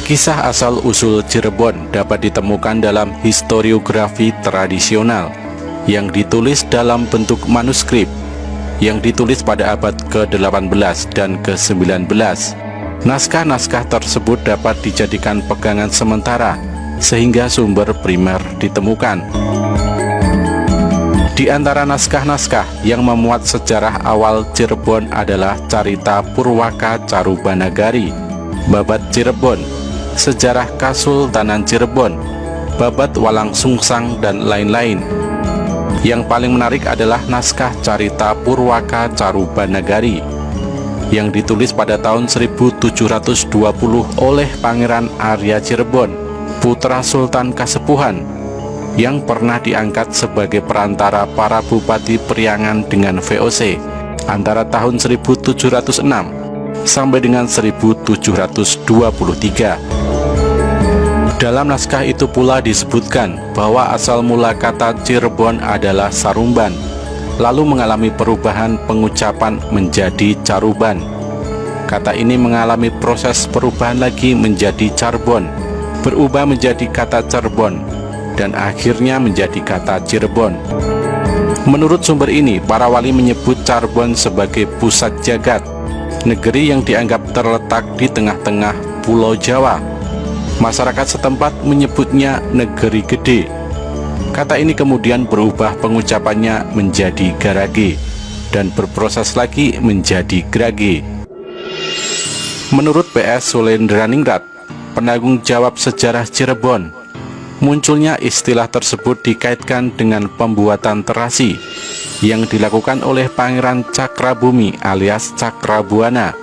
Kisah asal-usul Cirebon dapat ditemukan dalam historiografi tradisional yang ditulis dalam bentuk manuskrip yang ditulis pada abad ke-18 dan ke-19. Naskah-naskah tersebut dapat dijadikan pegangan sementara sehingga sumber primer ditemukan. Di antara naskah-naskah yang memuat sejarah awal Cirebon adalah Carita Purwaka Carubanagari, Babat Cirebon, Sejarah Kasultanan Cirebon, Babat Walang Sungsang, dan lain-lain. Yang paling menarik adalah naskah Carita Purwaka Carubanagari yang ditulis pada tahun 1720 oleh Pangeran Arya Cirebon, putra Sultan Kasepuhan, yang pernah diangkat sebagai perantara para bupati Priangan dengan VOC antara tahun 1706 sampai dengan 1723. Dalam naskah itu pula disebutkan bahwa asal mula kata Cirebon adalah Sarumban, lalu mengalami perubahan pengucapan menjadi Caruban. Kata ini mengalami proses perubahan lagi menjadi Carbon, berubah menjadi kata Cerbon, dan akhirnya menjadi kata Cirebon. Menurut sumber ini, para wali menyebut Carbon sebagai pusat jagat, negeri yang dianggap terletak di tengah-tengah Pulau Jawa. Masyarakat setempat menyebutnya Negeri Gede. Kata ini kemudian berubah pengucapannya menjadi Garage dan berproses lagi menjadi Grage. Menurut PS Sulendraningrat, penanggung jawab sejarah Cirebon, munculnya istilah tersebut dikaitkan dengan pembuatan terasi yang dilakukan oleh Pangeran Cakrabumi alias Cakrabuana.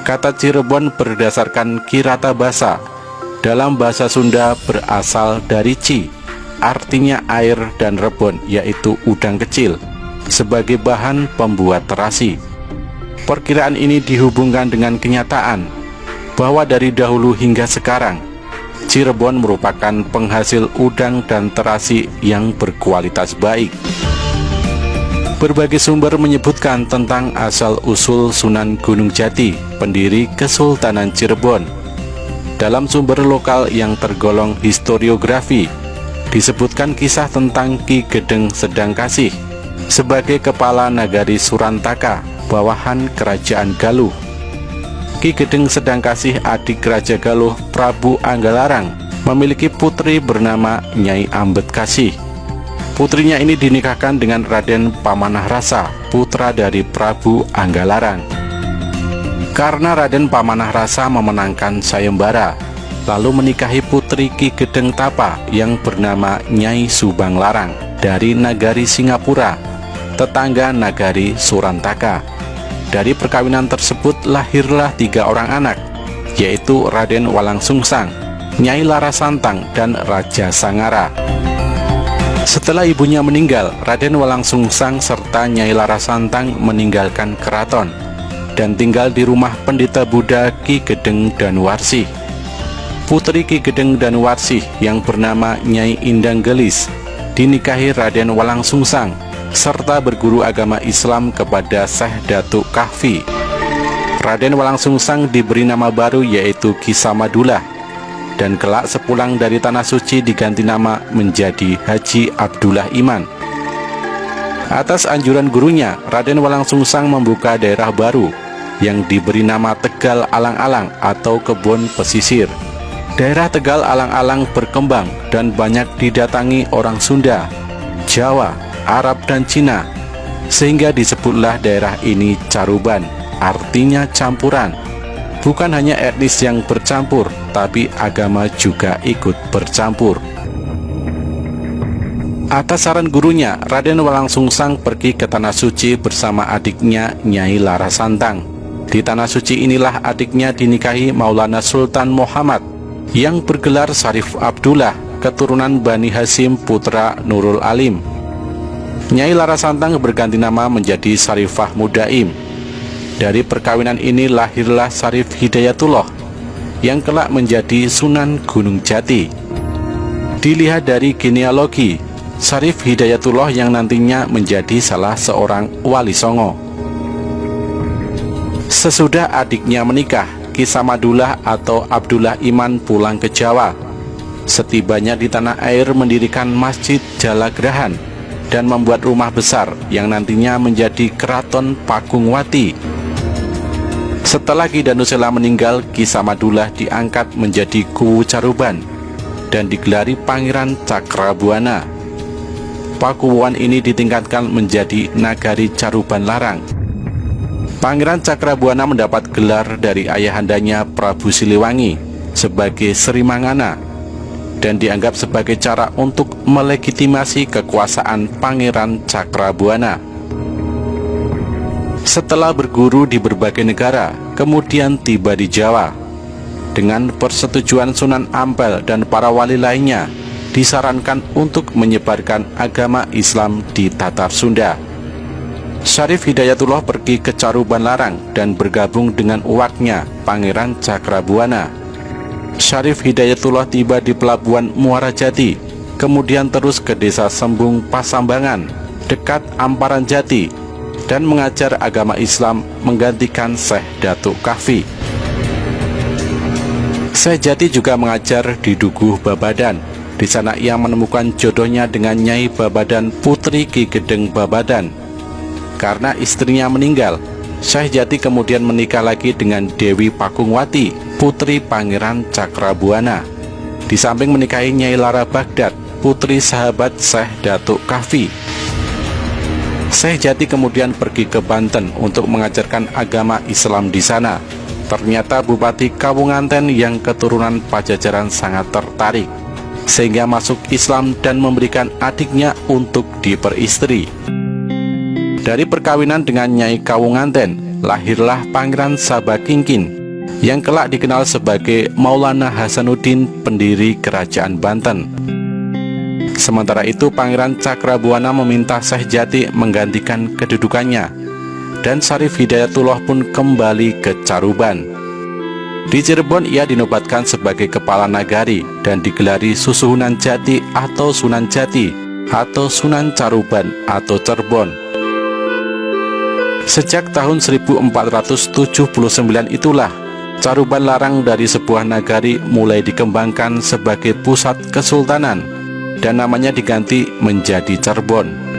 Kata Cirebon berdasarkan Kirata Basa dalam bahasa Sunda berasal dari Ci, artinya air, dan rebon, yaitu udang kecil, sebagai bahan pembuat terasi. Perkiraan ini dihubungkan dengan kenyataan bahwa dari dahulu hingga sekarang Cirebon merupakan penghasil udang dan terasi yang berkualitas baik. Berbagai sumber menyebutkan tentang asal-usul Sunan Gunung Jati, pendiri Kesultanan Cirebon. Dalam sumber lokal yang tergolong historiografi, disebutkan kisah tentang Ki Gedeng Sedangkasih sebagai kepala Nagari Surantaka, bawahan Kerajaan Galuh. Ki Gedeng Sedangkasih, adik Raja Galuh Prabu Anggalarang, memiliki putri bernama Nyai Ambetkasih. Putrinya ini dinikahkan dengan Raden Pamanahrasa, putra dari Prabu Anggalarang. Karena Raden Pamanahrasa memenangkan sayembara, lalu menikahi putri Ki Gedeng Tapa yang bernama Nyai Subanglarang dari Nagari Singapura, tetangga Nagari Surantaka. Dari perkawinan tersebut lahirlah 3 orang anak, yaitu Raden Walang Sungsang, Nyai Larasantang, dan Raja Sangara. Setelah ibunya meninggal, Raden Walang Sungsang serta Nyai Larasantang meninggalkan keraton dan tinggal di rumah pendeta Buddha Ki Gedeng Danuwarsih. Putri Ki Gedeng Danuwarsih yang bernama Nyai Indang Gelis dinikahi Raden Walang Sungsang serta berguru agama Islam kepada Syekh Datuk Kahfi. Raden Walang Sungsang diberi nama baru yaitu Ki Samadullah, dan kelak sepulang dari Tanah Suci diganti nama menjadi Haji Abdullah Iman. Atas anjuran gurunya, Raden Walang Sungsang membuka daerah baru yang diberi nama Tegal Alang-alang atau Kebon Pesisir. Daerah Tegal Alang-alang berkembang dan banyak didatangi orang Sunda, Jawa, Arab, dan Cina, sehingga disebutlah daerah ini Caruban, artinya campuran. Bukan hanya etnis yang bercampur, tapi agama juga ikut bercampur. Atas saran gurunya, Raden Walang Sungsang pergi ke Tanah Suci bersama adiknya Nyai Larasantang. Di Tanah Suci inilah adiknya dinikahi Maulana Sultan Muhammad yang bergelar Syarif Abdullah, keturunan Bani Hasyim putra Nurul Alim. Nyai Larasantang berganti nama menjadi Syarifah Mudaim. Dari perkawinan ini lahirlah Syarif Hidayatullah yang kelak menjadi Sunan Gunung Jati. Dilihat dari genealogi, Syarif Hidayatullah yang nantinya menjadi salah seorang wali songo. Sesudah adiknya menikah, Ki Samadullah atau Abdullah Iman pulang ke Jawa. Setibanya di tanah air mendirikan Masjid Jalagrahan dan membuat rumah besar yang nantinya menjadi Keraton Pakungwati. Setelah Ki Danusela meninggal, Ki Samadullah diangkat menjadi Kuwu Caruban dan digelari Pangeran Cakrabuana. Pakuwuan ini ditingkatkan menjadi Nagari Caruban Larang. Pangeran Cakrabuana mendapat gelar dari ayahandanya Prabu Siliwangi sebagai Sri Mangana dan dianggap sebagai cara untuk melegitimasi kekuasaan Pangeran Cakrabuana. Setelah berguru di berbagai negara, kemudian tiba di Jawa. Dengan persetujuan Sunan Ampel dan para wali lainnya, disarankan untuk menyebarkan agama Islam di Tatar Sunda. Syarif Hidayatullah pergi ke Caruban Larang dan bergabung dengan uwaknya, Pangeran Cakrabuana. Syarif Hidayatullah tiba di pelabuhan Muara Jati, kemudian terus ke desa Sembung Pasambangan, dekat Amparan Jati, dan mengajar agama Islam menggantikan Syekh Datuk Kahfi. Syekh Jati juga mengajar di Dukuh Babadan. Di sana ia menemukan jodohnya dengan Nyai Babadan Putri Ki Gedeng Babadan. Karena istrinya meninggal, Syekh Jati kemudian menikah lagi dengan Dewi Pakungwati, putri Pangeran Cakrabuana. Di samping menikahi Nyai Lara Baghdad, putri sahabat Syekh Datuk Kahfi. Syekh Jati kemudian pergi ke Banten untuk mengajarkan agama Islam di sana. Ternyata Bupati Kawunganten yang keturunan Pajajaran sangat tertarik, sehingga masuk Islam dan memberikan adiknya untuk diperistri. Dari perkawinan dengan Nyai Kawunganten, lahirlah Pangeran Sabakingkin, yang kelak dikenal sebagai Maulana Hasanuddin, pendiri Kerajaan Banten. Sementara itu, Pangeran Cakrabuana meminta Syekh Jati menggantikan kedudukannya, dan Syarif Hidayatullah pun kembali ke Caruban. Di Cirebon ia dinobatkan sebagai kepala nagari dan digelari Susuhunan Jati atau Sunan Jati atau Sunan Caruban atau Cerbon. Sejak tahun 1479 itulah Caruban Larang dari sebuah nagari mulai dikembangkan sebagai pusat kesultanan dan namanya diganti menjadi Cerbon.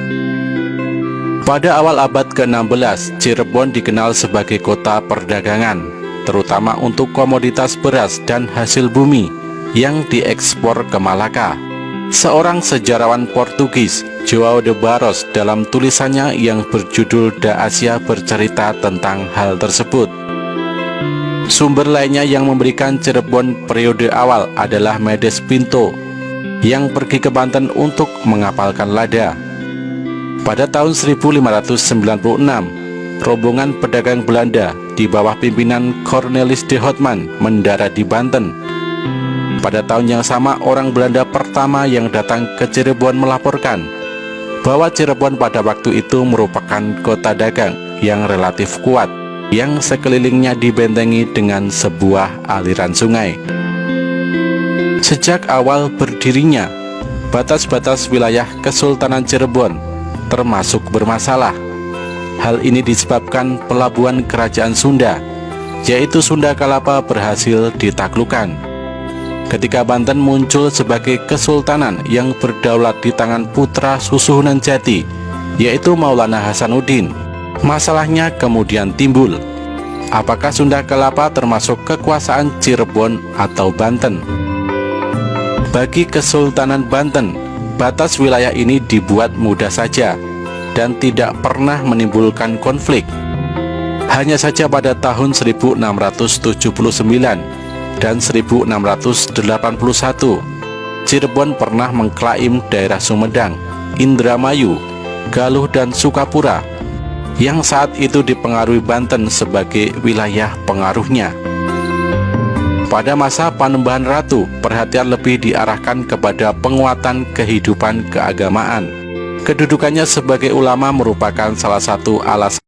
Pada awal abad ke-16, Cirebon dikenal sebagai kota perdagangan, terutama untuk komoditas beras dan hasil bumi yang diekspor ke Malaka. Seorang sejarawan Portugis, João de Barros, dalam tulisannya yang berjudul Da Asia bercerita tentang hal tersebut. Sumber lainnya yang memberikan Cirebon periode awal adalah Medes Pinto yang pergi ke Banten untuk mengapalkan lada. Pada tahun 1596, rombongan pedagang Belanda di bawah pimpinan Cornelis de Houtman mendarat di Banten. Pada tahun yang sama, orang Belanda pertama yang datang ke Cirebon melaporkan bahwa Cirebon pada waktu itu merupakan kota dagang yang relatif kuat, yang sekelilingnya dibentengi dengan sebuah aliran sungai. Sejak awal berdirinya, batas-batas wilayah Kesultanan Cirebon termasuk bermasalah. Hal ini disebabkan pelabuhan kerajaan Sunda, yaitu Sunda Kalapa, berhasil ditaklukkan. Ketika Banten muncul sebagai kesultanan yang berdaulat di tangan putra Susuhunan Jati, yaitu Maulana Hasanuddin, masalahnya kemudian timbul. Apakah Sunda Kalapa termasuk kekuasaan Cirebon atau Banten? Bagi Kesultanan Banten, batas wilayah ini dibuat mudah saja dan tidak pernah menimbulkan konflik. Hanya saja pada tahun 1679 dan 1681, Cirebon pernah mengklaim daerah Sumedang, Indramayu, Galuh, dan Sukapura, yang saat itu dipengaruhi Banten sebagai wilayah pengaruhnya. Pada masa Panembahan Ratu, perhatian lebih diarahkan kepada penguatan kehidupan keagamaan. Kedudukannya sebagai ulama merupakan salah satu alasan